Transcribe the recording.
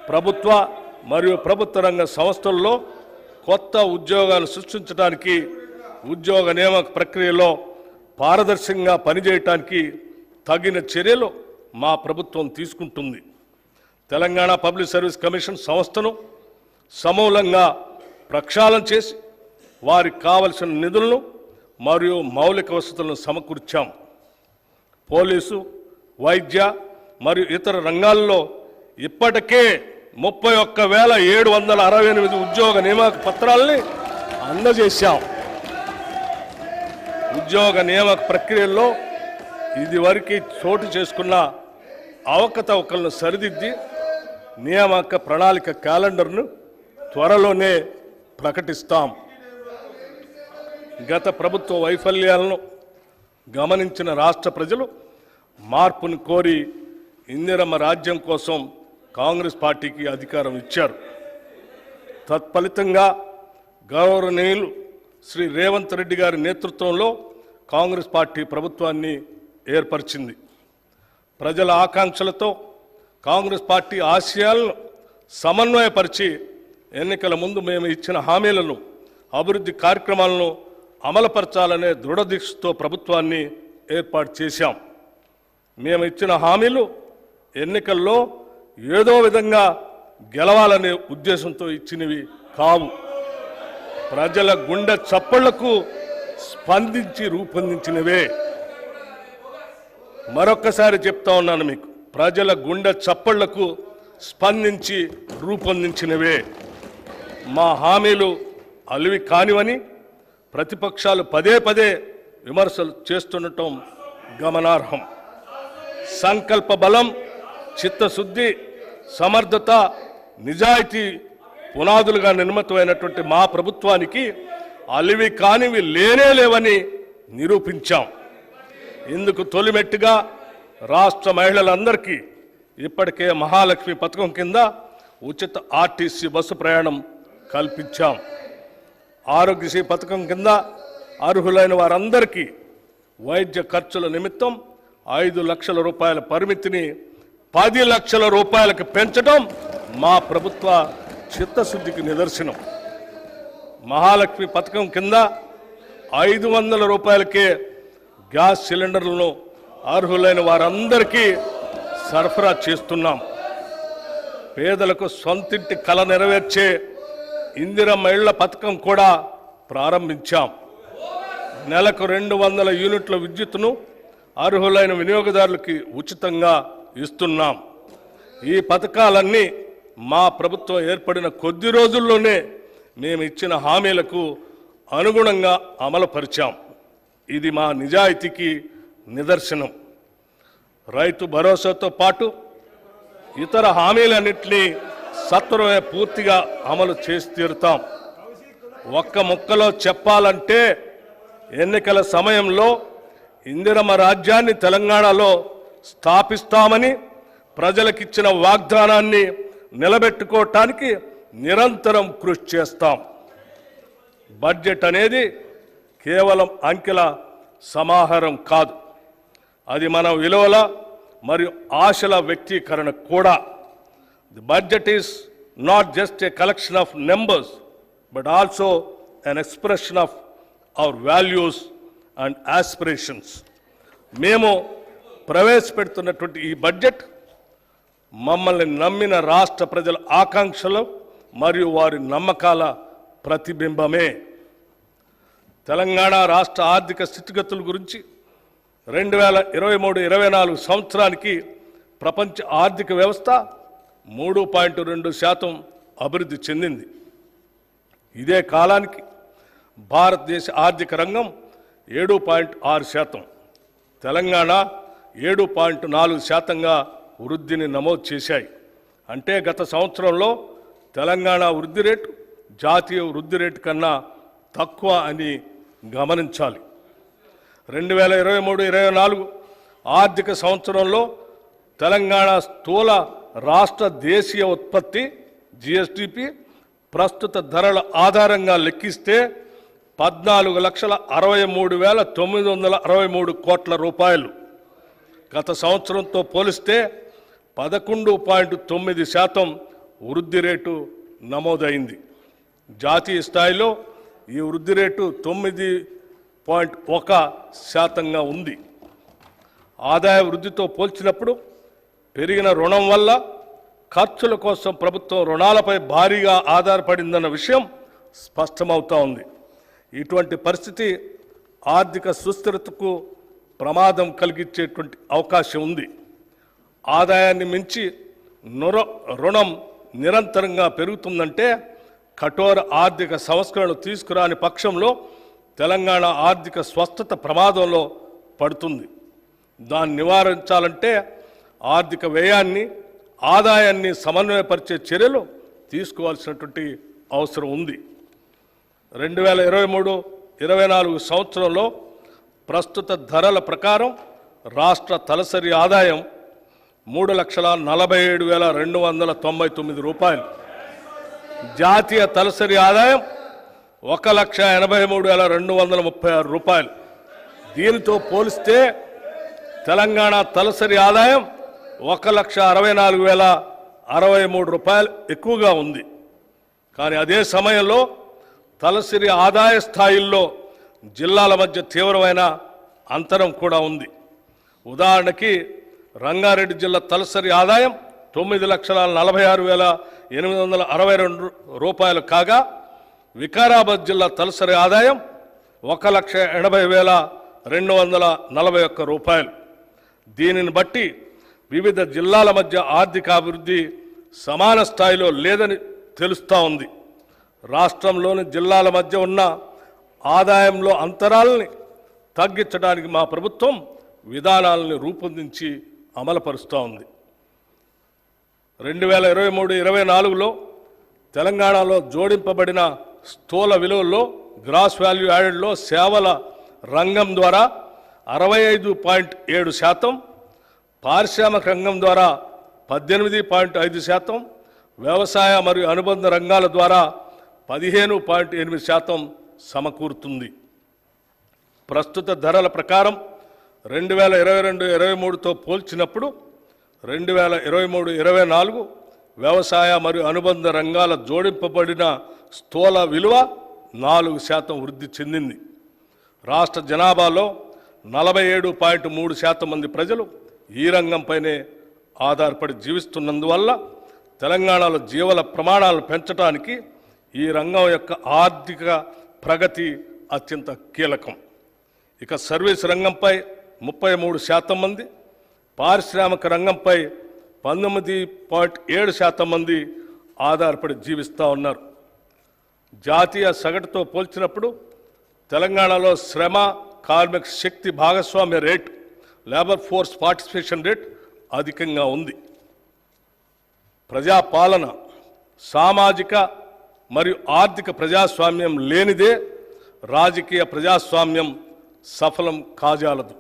ప్రభుత్వ మరియు ప్రభుత్వ రంగ సంస్థల్లో కొత్త ఉద్యోగాలు సృష్టించడానికి ఉద్యోగ నియామక ప్రక్రియలో పారదర్శకంగా పనిచేయడానికి తగిన చర్యలు మా ప్రభుత్వం తీసుకుంటుంది. తెలంగాణ పబ్లిక్ సర్వీస్ కమిషన్ సంస్థను సమూలంగా ప్రక్షాళన చేసి వారికి కావలసిన నిధులను మరియు మౌలిక వసతులను సమకూర్చాం. పోలీసు, వైద్య మరియు ఇతర రంగాల్లో ఇప్పటికే 31,768 ఉద్యోగ నియామక పత్రాలని అందజేశాం. ఉద్యోగ నియామక ప్రక్రియల్లో ఇదివరకు చోటు చేసుకున్న అవకతవకలను సరిదిద్ది నియామక ప్రణాళిక క్యాలెండర్ను త్వరలోనే ప్రకటిస్తాం. గత ప్రభుత్వ వైఫల్యాలను గమనించిన రాష్ట్ర ప్రజలు మార్పును కోరి ఇందిరమ్మ రాజ్యం కోసం కాంగ్రెస్ పార్టీకి అధికారం ఇచ్చారు. తత్ఫలితంగా గౌరవనీయులు శ్రీ రేవంత్ రెడ్డి గారి నేతృత్వంలో కాంగ్రెస్ పార్టీ ప్రభుత్వాన్ని ఏర్పరిచింది. ప్రజల ఆకాంక్షలతో కాంగ్రెస్ పార్టీ ఆశయాలను సమన్వయపరిచి ఎన్నికల ముందు మేము ఇచ్చిన హామీలను, అభివృద్ధి కార్యక్రమాలను అమలుపరచాలనే దృఢదీక్షతో ప్రభుత్వాన్ని ఏర్పాటు చేశాం. మేము ఇచ్చిన హామీలు ఎన్నికల్లో ఏదో విధంగా గెలవాలనే ఉద్దేశంతో ఇచ్చినవి కావు. ప్రజల గుండె చప్పళ్లకు స్పందించి రూపొందించినవే. మరొక్కసారి చెప్తా ఉన్నాను మీకు, ప్రజల గుండె చప్పళ్లకు స్పందించి రూపొందించినవే. మా హామీలు అలివి కానివని ప్రతిపక్షాలు పదే పదే విమర్శలు చేస్తుండటం గమనార్హం. సంకల్ప బలం, చిత్తశుద్ధి, సమర్థత, నిజాయితీ పునాదులుగా నిర్మితమైనటువంటి మా ప్రభుత్వానికి అలివి కానివి లేవని నిరూపించాం. ఇందుకు తొలిమెట్టుగా రాష్ట్ర మహిళలందరికీ ఇప్పటికే మహాలక్ష్మి పథకం కింద ఉచిత ఆర్టీసీ బస్సు ప్రయాణం కల్పించాం. ఆరోగ్యశ్రీ పథకం కింద అర్హులైన వారందరికీ వైద్య ఖర్చుల నిమిత్తం 5 లక్షల రూపాయల పరిమితిని 10 లక్షల రూపాయలకు పెంచడం మా ప్రభుత్వ చిత్తశుద్ధికి నిదర్శనం. మహాలక్ష్మి పథకం కింద 500 రూపాయలకే గ్యాస్ సిలిండర్లను అర్హులైన వారందరికీ సరఫరా చేస్తున్నాం. పేదలకు సొంతింటి కల నెరవేర్చే ఇందిరమ్మ ఇళ్ల పథకం కూడా ప్రారంభించాం. నెలకు 200 యూనిట్ల విద్యుత్తును అర్హులైన వినియోగదారులకి ఉచితంగా ఇస్తున్నాం. ఈ పథకాలన్నీ మా ప్రభుత్వం ఏర్పడిన కొద్ది రోజుల్లోనే మేము ఇచ్చిన హామీలకు అనుగుణంగా అమలుపరిచాం. ఇది మా నిజాయితీకి నిదర్శనం. రైతు భరోసాతో పాటు ఇతర హామీలన్నింటినీ సత్వరమే పూర్తిగా అమలు చేసి తీరుతాం. ఒక్క ముక్కలో చెప్పాలంటే ఎన్నికల సమయంలో ఇందిరమ్మ రాజ్యాన్ని తెలంగాణలో స్థాపిస్తామని ప్రజలకిచ్చిన వాగ్దానాన్ని నిలబెట్టుకోవటానికి నిరంతరం కృషి చేస్తాం. బడ్జెట్ అనేది కేవలం అంకెల సమాహారం కాదు, అది మన విలువల మరియు ఆశల వ్యక్తీకరణ కూడా. The budget is not just a collection of numbers but also an expression of our values and aspirations. మేము ప్రవేశపెడుతున్నటువంటి ఈ బడ్జెట్ మమ్మల్ని నమ్మిన రాష్ట్ర ప్రజల ఆకాంక్షలు మరియు వారి నమ్మకాల ప్రతిబింబమే. తెలంగాణ రాష్ట్ర ఆర్థిక స్థితిగతుల గురించి 2023-24 సంవత్సరానికి ప్రపంచ ఆర్థిక వ్యవస్థ 3.2% అభివృద్ధి చెందింది. ఇదే కాలానికి భారతదేశ ఆర్థిక రంగం 7.6%, తెలంగాణ 7.4%గా వృద్ధిని నమోదు చేశాయి. అంటే గత సంవత్సరంలో తెలంగాణ వృద్ధి రేటు జాతీయ వృద్ధి రేటు కన్నా తక్కువ అని గమనించాలి. 2023-24 ఆర్థిక సంవత్సరంలో తెలంగాణ స్థూల రాష్ట్ర దేశీయ ఉత్పత్తి GSDP ప్రస్తుత ధరల ఆధారంగా లెక్కిస్తే 14,63,963 కోట్ల రూపాయలు. గత సంవత్సరంతో పోలిస్తే 11.9% వృద్ధి రేటు నమోదైంది. జాతీయ స్థాయిలో ఈ వృద్ధి రేటు 9.1% ఉంది. ఆదాయ వృద్ధితో పోల్చినప్పుడు పెరిగిన రుణం వల్ల ఖర్చుల కోసం ప్రభుత్వం రుణాలపై భారీగా ఆధారపడిందన్న విషయం స్పష్టమవుతా ఉంది. ఇటువంటి పరిస్థితి ఆర్థిక సుస్థిరతకు ప్రమాదం కలిగించేటువంటి అవకాశం ఉంది. ఆదాయాన్ని మించి రుణం నిరంతరంగా పెరుగుతుందంటే కఠోర ఆర్థిక సంస్కరణలు తీసుకురాని పక్షంలో తెలంగాణ ఆర్థిక స్వస్థత ప్రమాదంలో పడుతుంది. దాన్ని నివారించాలంటే ఆర్థిక వ్యయాన్ని ఆదాయాన్ని సమన్వయపరిచే చర్యలు తీసుకోవాల్సినటువంటి అవసరం ఉంది. 2023-24 సంవత్సరంలో ప్రస్తుత ధరల ప్రకారం రాష్ట్ర తలసరి ఆదాయం 3,47,299 రూపాయలు. జాతీయ తలసరి ఆదాయం 1,83,236 రూపాయలు. దీనితో పోలిస్తే తెలంగాణ తలసరి ఆదాయం 1,64,063 రూపాయలు ఎక్కువగా ఉంది. కానీ అదే సమయంలో తలసరి ఆదాయ స్థాయిల్లో జిల్లాల మధ్య తీవ్రమైన అంతరం కూడా ఉంది. ఉదాహరణకి రంగారెడ్డి జిల్లా తలసరి ఆదాయం 9,46,862 రూపాయలు కాగా వికారాబాద్ జిల్లా తలసరి ఆదాయం 1,80,241 రూపాయలు. దీనిని బట్టి వివిధ జిల్లాల మధ్య ఆర్థిక అభివృద్ధి సమాన స్థాయిలో లేదని తెలుస్తూ ఉంది. రాష్ట్రంలోని జిల్లాల మధ్య ఉన్న ఆదాయంలో అంతరాలని తగ్గించడానికి మా ప్రభుత్వం విధానాలను రూపొందించి అమలుపరుస్తూ ఉంది. 2023-24లో తెలంగాణలో జోడింపబడిన స్థూల విలువల్లో గ్రాస్ వాల్యూ యాడెడ్లో సేవల రంగం ద్వారా 65.7%, పారిశ్రామిక రంగం ద్వారా 18.5%, వ్యవసాయ మరియు అనుబంధ రంగాల ద్వారా 15.8% సమకూరుతుంది. ప్రస్తుత ధరల ప్రకారం 2022-23తో పోల్చినప్పుడు 2023-24 వ్యవసాయ మరియు అనుబంధ రంగాల జోడింపబడిన స్థూల విలువ 4% వృద్ధి చెందింది. రాష్ట్ర జనాభాలో 47.3% మంది ప్రజలు ఈ రంగంపైనే ఆధారపడి జీవిస్తున్నందువల్ల తెలంగాణలో జీవన ప్రమాణాలను పెంచడానికి ఈ రంగం యొక్క ఆర్థిక ప్రగతి అత్యంత కీలకం. ఇక సర్వీస్ రంగంపై 33% మంది, పారిశ్రామిక రంగంపై 19.7% మంది ఆధారపడి జీవిస్తూ ఉన్నారు. జాతీయ సగటుతో పోల్చినప్పుడు తెలంగాణలో శ్రమ కార్మిక శక్తి భాగస్వామ్య rate, labour force participation rate అధికంగా ఉంది. ప్రజాపాలన, సామాజిక మరియు ఆర్థిక ప్రజాస్వామ్యం లేనిదే రాజకీయ ప్రజాస్వామ్యం సఫలం కాజాలదు.